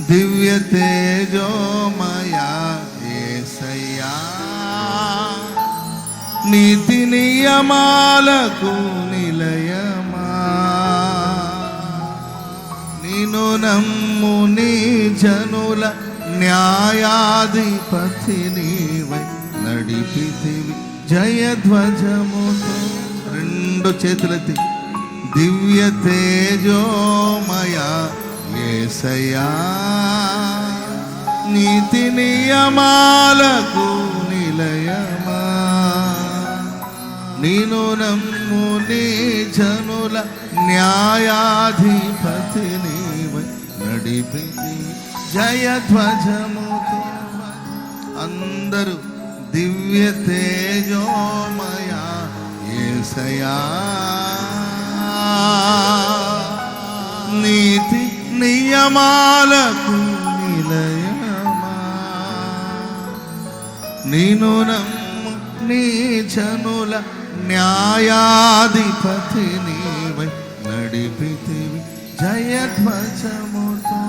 దివ్య తేజోమయా యేసయ్యా, నీతి నియమాలకు నిలయమా, నిన్ను నమ్ము నీ జనుల న్యాయాధిపతి నీవై నడిపితివి జయధ్వజముతో. రెండు చేతులెత్తి దివ్య తేజోమయా యేసయ్యా, నీతి నియమాలకు నిలయమా, నిన్ను నమ్ము నీ జనుల న్యాయాధిపతి నీవై నడిపితి జయధ్వజముతో. అందరూ దివ్య తేజోమయా యేసయ్యా, నీతి నియమాలకు నిలయమా, నిన్ను నమ్ము నీ జనుల న్యాయాధిపతి నీవై నడిపితివి జయధ్వజముతో.